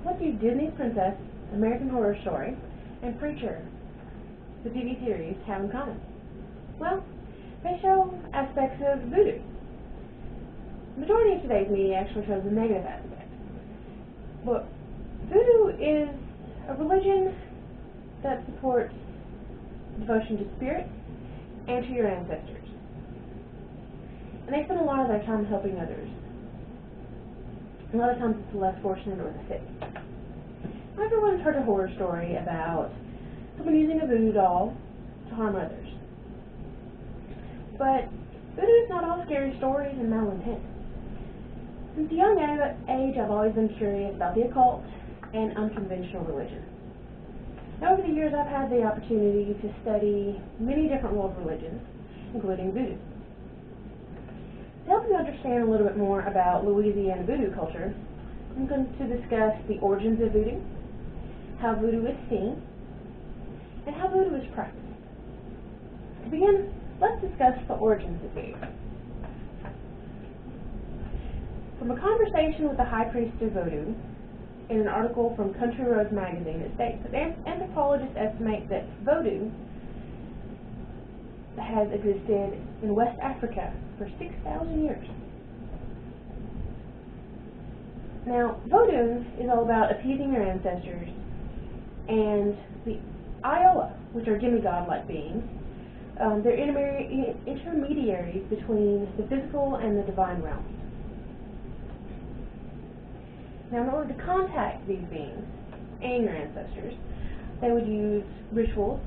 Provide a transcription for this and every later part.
what do Disney's Princess, American Horror Story, and Preacher, the TV series, have in common? Well, they show aspects of voodoo. The majority of today's media actually shows the negative aspect. But voodoo is a religion that supports devotion to spirits and to your ancestors. And they spend a lot of their time helping others. A lot of times it's the less fortunate or the sick. Everyone's heard a horror story about someone using a voodoo doll to harm others. But voodoo is not all scary stories and malintent. Since a young age, I've always been curious about the occult and unconventional religion. Now, over the years, I've had the opportunity to study many different world religions, including voodoo. To help you understand a little bit more about Louisiana voodoo culture, I'm going to discuss the origins of voodoo, how voodoo is seen, and how voodoo is practiced. To begin, let's discuss the origins of voodoo. From a conversation with the high priest of voodoo, in an article from Country Roads magazine, it states that anthropologists estimate that voodoo has existed in West Africa for 6,000 years. Now, voodoo is all about appeasing your ancestors, and the Iowa, which are demigod-like beings, they're intermediaries between the physical and the divine realms. Now, in order to contact these beings and your ancestors, they would use rituals,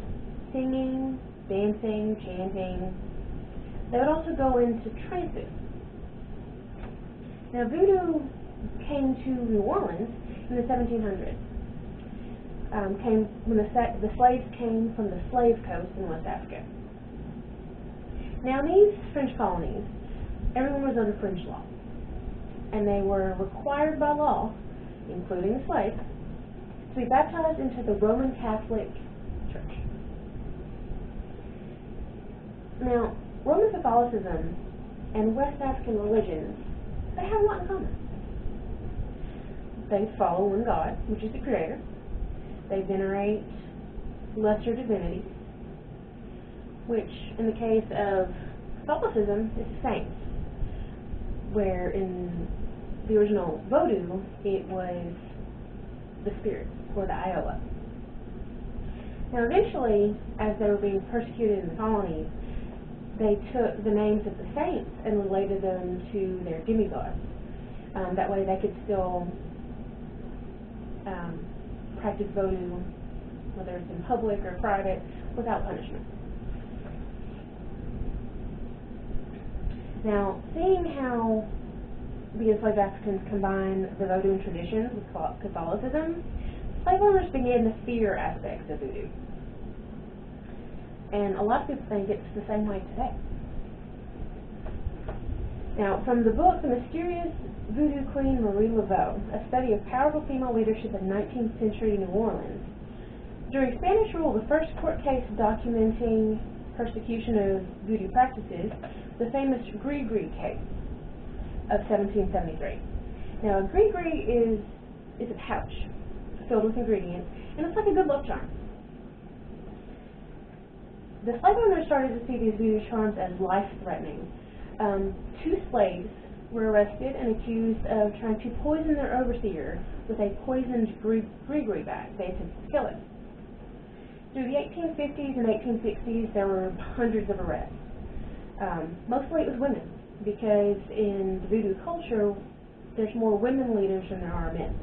singing, dancing, chanting. They would also go into trances. Now, voodoo came to New Orleans in the 1700s. Came when the slaves came from the slave coast in West Africa. Now, in these French colonies, everyone was under French law, and they were required by law, including the slaves, to be baptized into the Roman Catholic Church. Now, Roman Catholicism and West African religions, they have a lot in common. They follow one God, which is the Creator. They venerate lesser divinities, which, in the case of Catholicism, is saints, where in the original Voodoo, it was the spirits, or the Iowa. Now, eventually, as they were being persecuted in the colonies, they took the names of the saints and related them to their demigods. That way they could still practice voodoo, whether it's in public or private, without punishment. Now, seeing how the enslaved Africans combined the voodoo traditions with Catholicism, slave owners began to fear aspects of voodoo. And a lot of people think it's the same way today. Now, from the book, The Mysterious Voodoo Queen Marie Laveau, a study of powerful female leadership in 19th century New Orleans, during Spanish rule, the first court case documenting persecution of voodoo practices, the famous Gris-Gris case of 1773. Now, a Gris-Gris is a pouch filled with ingredients, and it's like a good luck charm. The slave owners started to see these voodoo charms as life-threatening. 2 slaves were arrested and accused of trying to poison their overseer with a poisoned Gris-Gris bag. They attempted to kill him. Through the 1850s and 1860s, there were hundreds of arrests. Mostly it was women, because in the voodoo culture, there's more women leaders than there are men.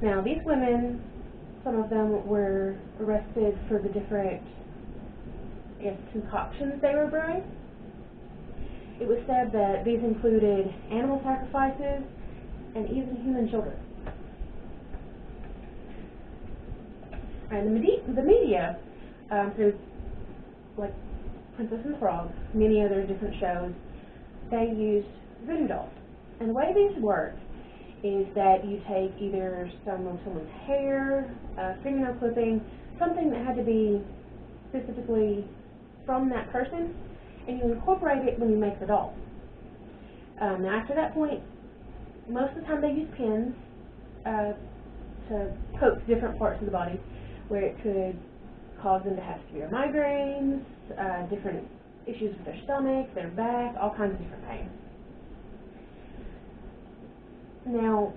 Now, these women, some of them were arrested for the different, concoctions they were brewing. It was said that these included animal sacrifices and even human children. And the media, through like Princess and the Frog, many other different shows, they used voodoo dolls. And the way these work is that you take either some of someone's hair, fingernail clipping, something that had to be specifically from that person, and you incorporate it when you make the doll. Now, after that point, most of the time they use pins to poke different parts of the body, where it could cause them to have severe migraines, different issues with their stomach, their back, all kinds of different pain. Now,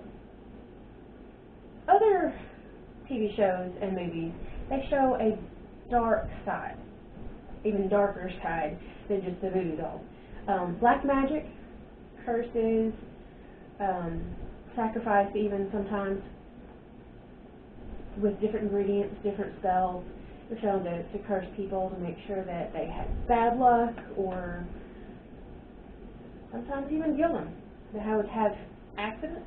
other TV shows and movies, they show a dark side, even darker side than just the voodoo doll. Black magic, curses, sacrifice even sometimes, with different ingredients, different spells. They're shown to curse people to make sure that they have bad luck, or sometimes even kill them. They would have accidents.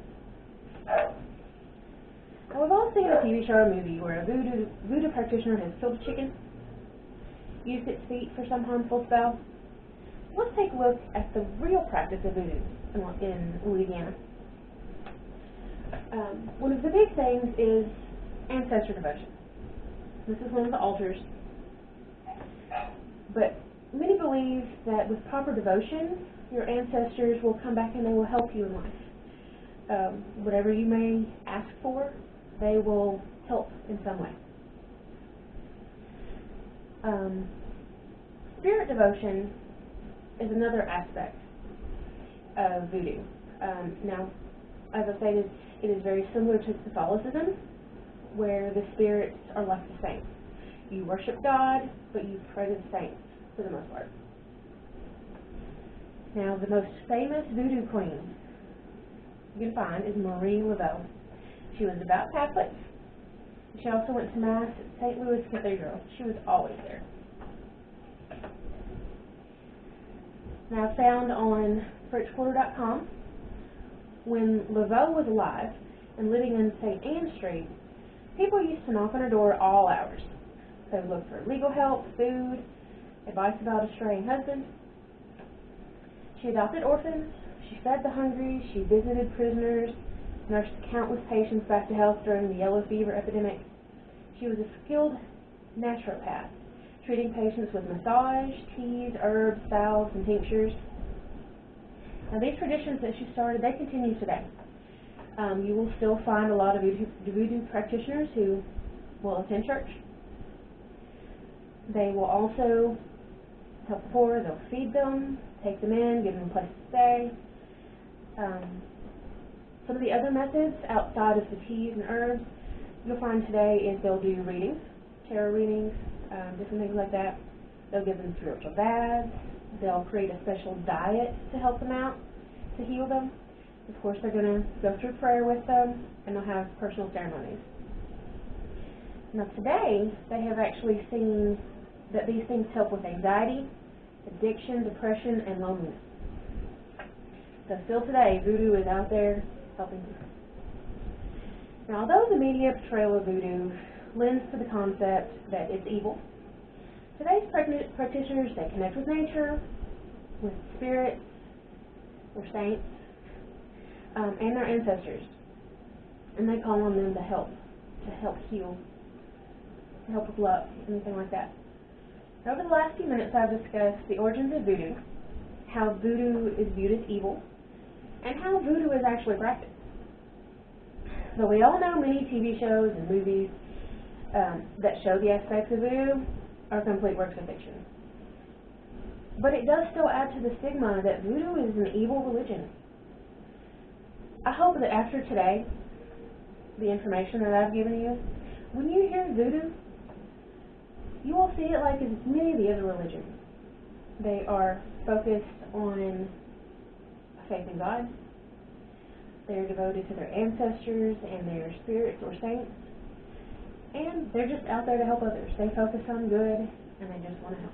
Now, we've all seen a TV show or movie where a voodoo practitioner has killed a chicken, used its feet for some harmful spell. Let's take a look at the real practice of voodoo in Louisiana. One of the big things is ancestor devotion. This is one of the altars. But many believe that with proper devotion, your ancestors will come back and they will help you in life. Whatever you may ask for, they will help in some way. Spirit devotion is another aspect of voodoo. Now, as I stated, it is very similar to Catholicism, where the spirits are like the saints. You worship God, but you pray to the saints for the most part. Now, the most famous voodoo queen you can find is Marie Laveau. She was devout Catholic. She also went to Mass at St. Louis Cathedral. She was always there. Now, found on FrenchQuarter.com, when Laveau was alive and living in St. Anne Street, people used to knock on her door all hours. They would look for legal help, food, advice about a straying husband. She adopted orphans, she fed the hungry, she visited prisoners, nursed countless patients back to health during the yellow fever epidemic. She was a skilled naturopath, treating patients with massage, teas, herbs, salves, and tinctures. Now, these traditions that she started, they continue today. You will still find a lot of voodoo practitioners who will attend church. They will also help the poor. They'll feed them, take them in, give them a place to stay. Some of the other methods outside of the teas and herbs you'll find today is they'll do readings, tarot readings, different things like that. They'll give them spiritual baths. They'll create a special diet to help them out, to heal them. Of course, they're going to go through prayer with them, and they'll have personal ceremonies. Now, today, they have actually seen that these things help with anxiety, addiction, depression, and loneliness. So still today, voodoo is out there helping people. Now, although the media portrayal of voodoo lends to the concept that it's evil, today's practitioners, they connect with nature, with spirits, or saints, and their ancestors, and they call on them to help heal, to help with luck, anything like that. Over the last few minutes, I've discussed the origins of voodoo, how voodoo is viewed as evil, and how voodoo is actually practiced. So we all know many TV shows and movies that show the aspects of voodoo are complete works of fiction. But it does still add to the stigma that voodoo is an evil religion. I hope that after today, the information that I've given you, when you hear voodoo, you will see it like as many of the other religions. They are focused on faith in God. They're devoted to their ancestors and their spirits or saints. And they're just out there to help others. They focus on good, and they just want to help.